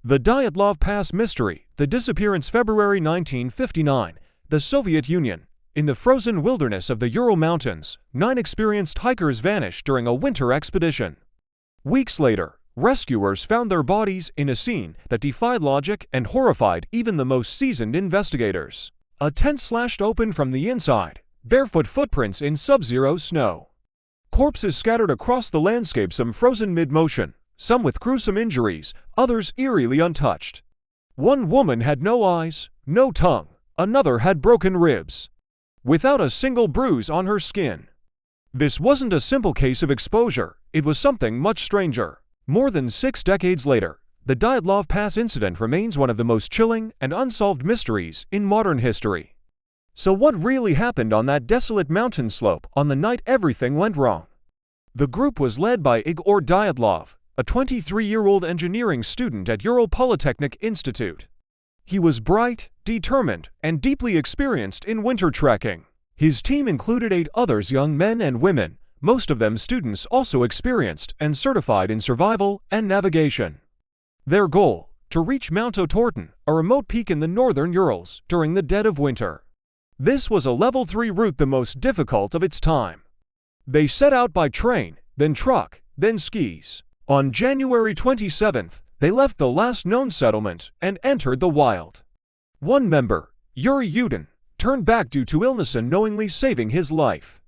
The Dyatlov Pass Mystery, the disappearance February 1959, the Soviet Union. In the frozen wilderness of the Ural Mountains, 9 experienced hikers vanished during a winter expedition. Weeks later, rescuers found their bodies in a scene that defied logic and horrified even the most seasoned investigators. A tent slashed open from the inside, barefoot footprints in sub-zero snow. Corpses scattered across the landscape, some frozen mid-motion, some with gruesome injuries, others eerily untouched. One woman had no eyes, no tongue, another had broken ribs, without a single bruise on her skin. This wasn't a simple case of exposure, it was something much stranger. More than 6 decades later, the Dyatlov Pass Incident remains one of the most chilling and unsolved mysteries in modern history. So what really happened on that desolate mountain slope on the night everything went wrong? The group was led by Igor Dyatlov, a 23-year-old engineering student at Ural Polytechnic Institute. He was bright, determined, and deeply experienced in winter trekking. His team included 8 others, young men and women, most of them students also experienced and certified in survival and navigation. Their goal: to reach Mount Otorten, a remote peak in the northern Urals, during the dead of winter. This was a level 3 route, the most difficult of its time. They set out by train, then truck, then skis. On January 27th, they left the last known settlement and entered the wild. One member, Yuri Yudin, turned back due to illness, unknowingly saving his life.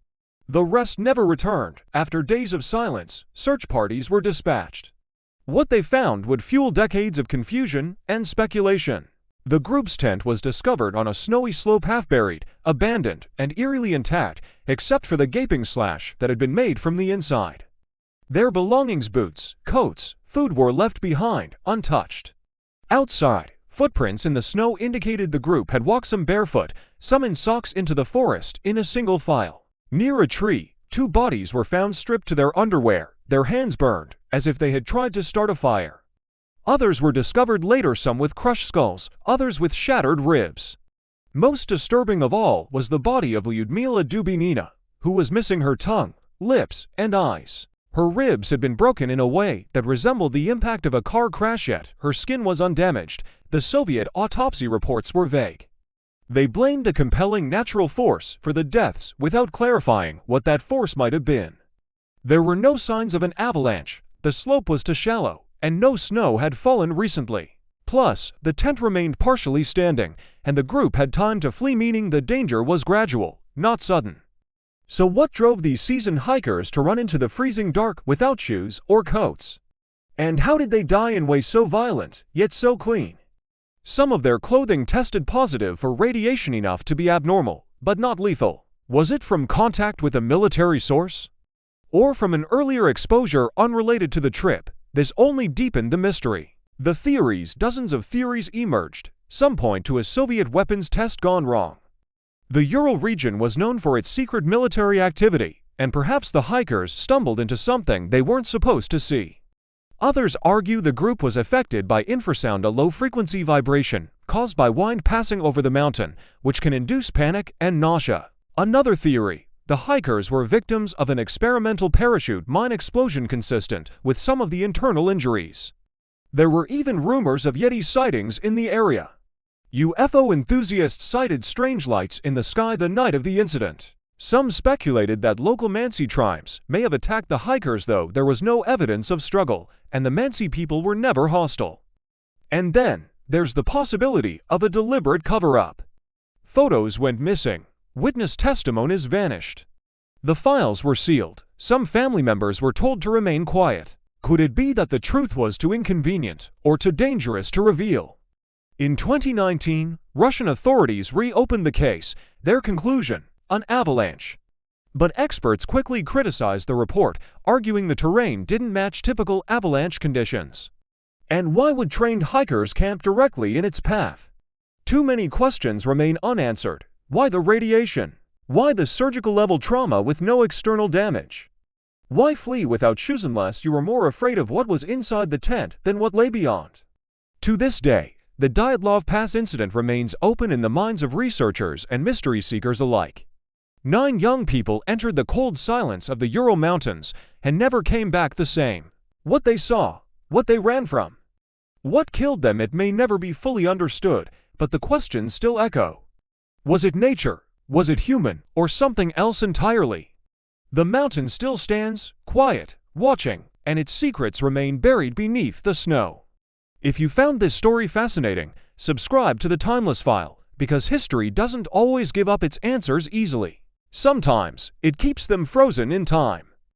The rest never returned. After days of silence, search parties were dispatched. What they found would fuel decades of confusion and speculation. The group's tent was discovered on a snowy slope, half buried, abandoned, and eerily intact, except for the gaping slash that had been made from the inside. Their belongings, boots, coats, food, were left behind, untouched. Outside, footprints in the snow indicated the group had walked, some barefoot, some in socks, into the forest in a single file. Near a tree, 2 bodies were found stripped to their underwear, their hands burned, as if they had tried to start a fire. Others were discovered later, some with crushed skulls, others with shattered ribs. Most disturbing of all was the body of Lyudmila Dubinina, who was missing her tongue, lips, and eyes. Her ribs had been broken in a way that resembled the impact of a car crash, yet her skin was undamaged. The Soviet autopsy reports were vague. They blamed a compelling natural force for the deaths without clarifying what that force might have been. There were no signs of an avalanche, the slope was too shallow, and no snow had fallen recently. Plus, the tent remained partially standing, and the group had time to flee, meaning the danger was gradual, not sudden. So what drove these seasoned hikers to run into the freezing dark without shoes or coats? And how did they die in ways so violent, yet so clean? Some of their clothing tested positive for radiation, enough to be abnormal, but not lethal. Was it from contact with a military source? Or from an earlier exposure unrelated to the trip? This only deepened the mystery. Dozens of theories emerged. Some point to a Soviet weapons test gone wrong. The Ural region was known for its secret military activity, and perhaps the hikers stumbled into something they weren't supposed to see. Others argue the group was affected by infrasound, a low-frequency vibration caused by wind passing over the mountain, which can induce panic and nausea. Another theory: the hikers were victims of an experimental parachute mine explosion consistent with some of the internal injuries. There were even rumors of Yeti sightings in the area. UFO enthusiasts cited strange lights in the sky the night of the incident. Some speculated that local Mansi tribes may have attacked the hikers, though there was no evidence of struggle, and the Mansi people were never hostile. And then, there's the possibility of a deliberate cover-up. Photos went missing. Witness testimonies vanished. The files were sealed. Some family members were told to remain quiet. Could it be that the truth was too inconvenient or too dangerous to reveal? In 2019, Russian authorities reopened the case. Their conclusion: an avalanche. But experts quickly criticized the report, arguing the terrain didn't match typical avalanche conditions. And why would trained hikers camp directly in its path? Too many questions remain unanswered. Why the radiation? Why the surgical-level trauma with no external damage? Why flee without shoes unless you were more afraid of what was inside the tent than what lay beyond? To this day, the Dyatlov Pass Incident remains open in the minds of researchers and mystery seekers alike. 9 young people entered the cold silence of the Ural Mountains and never came back the same. What they saw, what they ran from, What killed them? It may never be fully understood, but the questions still echo. Was it nature? Was it human? Or something else entirely? The mountain still stands, quiet, watching, and its secrets remain buried beneath the snow. If you found this story fascinating, subscribe to the Timeless File, because history doesn't always give up its answers easily. Sometimes, it keeps them frozen in time.